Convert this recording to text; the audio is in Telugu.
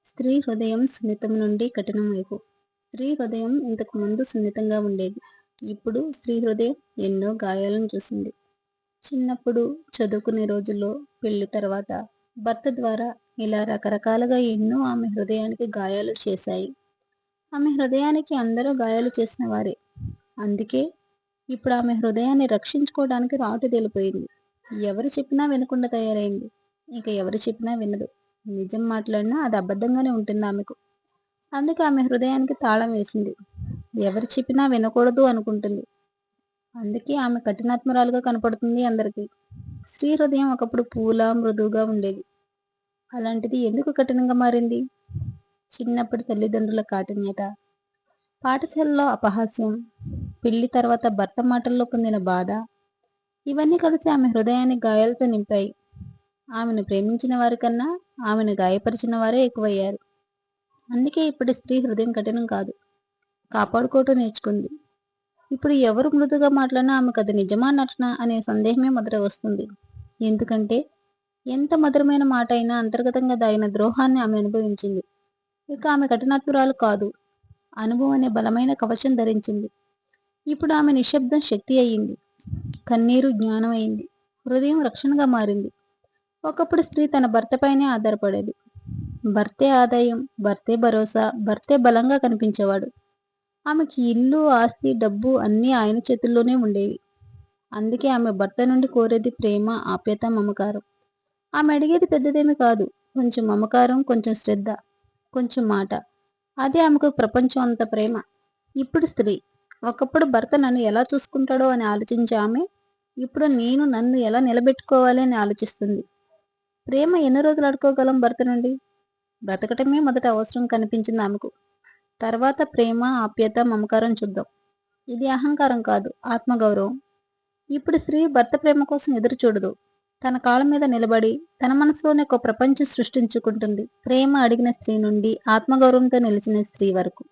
స్త్రీ హృదయం సున్నితం నుండి కఠినం వైపు. స్త్రీ హృదయం ఇంతకు ముందు సున్నితంగా ఉండేది. ఇప్పుడు స్త్రీ హృదయం ఎన్నో గాయాలను చూసింది. చిన్నప్పుడు, చదువుకునే రోజుల్లో, పెళ్లి తర్వాత, భర్త ద్వారా ఇలా రకరకాలుగా ఎన్నో ఆమె హృదయానికి గాయాలు చేశాయి. ఆమె హృదయానికి అందరూ గాయాలు చేసిన వారే. అందుకే ఇప్పుడు ఆమె హృదయాన్ని రక్షించుకోవడానికి రాటుదేలిపోయింది. ఎవరు చెప్పినా వినకుండా తయారైంది. ఇక ఎవరు చెప్పినా వినదు. నిజం మాట్లాడినా అది అబద్ధంగానే ఉంటుంది ఆమెకు. అందుకే ఆమె హృదయానికి తాళం వేసింది. ఎవరు చెప్పినా వినకూడదు అనుకుంటుంది. అందుకే ఆమె కఠినాత్మురాలుగా కనపడుతుంది అందరికీ. స్త్రీ హృదయం ఒకప్పుడు పూలా మృదువుగా ఉండేది. అలాంటిది ఎందుకు కఠినంగా మారింది? చిన్నప్పటి తల్లిదండ్రుల కాఠిన్యత, పాఠశాలలో అపహాస్యం, పెళ్లి తర్వాత భర్త మాటల్లో పొందిన బాధ, ఇవన్నీ కలిసి ఆమె హృదయాన్ని గాయాలతో నింపాయి. ఆమెను ప్రేమించిన వారికన్నా ఆమెను గాయపరిచిన వారే ఎక్కువయ్యారు. అందుకే ఇప్పుడు స్త్రీ హృదయం కఠినం కాదు, కాపాడుకోవటం నేర్చుకుంది. ఇప్పుడు ఎవరు మృదుగా మాట్లాడినా ఆమెకు అది నిజమా నటనా అనే సందేహమే మొదట వస్తుంది. ఎందుకంటే ఎంత మధురమైన మాట అయినా అంతర్గతంగా దాగిన ద్రోహాన్ని ఆమె అనుభవించింది. ఇక ఆమె కఠినాత్మురాలు కాదు, అనుభవం అనే బలమైన కవచం ధరించింది. ఇప్పుడు ఆమె నిశ్శబ్దం శక్తి అయ్యింది, కన్నీరు జ్ఞానం అయింది, హృదయం రక్షణగా మారింది. ఒకప్పుడు స్త్రీ తన భర్తపైనే ఆధారపడేది. భర్తే ఆదాయం, భర్తే భరోసా, భర్తే బలంగా కనిపించేవాడు. ఆమెకి ఇల్లు, ఆస్తి, డబ్బు అన్నీ ఆయన చేతుల్లోనే ఉండేవి. అందుకే ఆమె భర్త నుండి కోరేది ప్రేమ, ఆప్యాయత, మమకారం. ఆమె అడిగేది పెద్దదేమీ కాదు, కొంచెం మమకారం, కొంచెం శ్రద్ధ, కొంచెం మాట. అదే ఆమెకు ప్రపంచం అంత ప్రేమ. ఇప్పుడు స్త్రీ ఒకప్పుడు భర్త నన్ను ఎలా చూసుకుంటాడో అని ఆలోచించే ఆమె ఇప్పుడు నన్ను ఎలా నిలబెట్టుకోవాలి అని ఆలోచిస్తుంది. ప్రేమ ఎన్ని రోజులు అడుకోగలం భర్త నుండి? బ్రతకటమే మొదట అవసరం కనిపించింది ఆమెకు. తర్వాత ప్రేమ, ఆప్యాయత, మమకారం చూద్దాం. ఇది అహంకారం కాదు, ఆత్మగౌరవం. ఇప్పుడు స్త్రీ భర్త ప్రేమ కోసం ఎదురు చూడదు. తన కాళ్ళ మీద నిలబడి తన మనసులోనే ఒక ప్రపంచం సృష్టించుకుంటుంది. ప్రేమ అడిగిన స్త్రీ నుండి ఆత్మగౌరవంతో నిలిచిన స్త్రీ వరకు.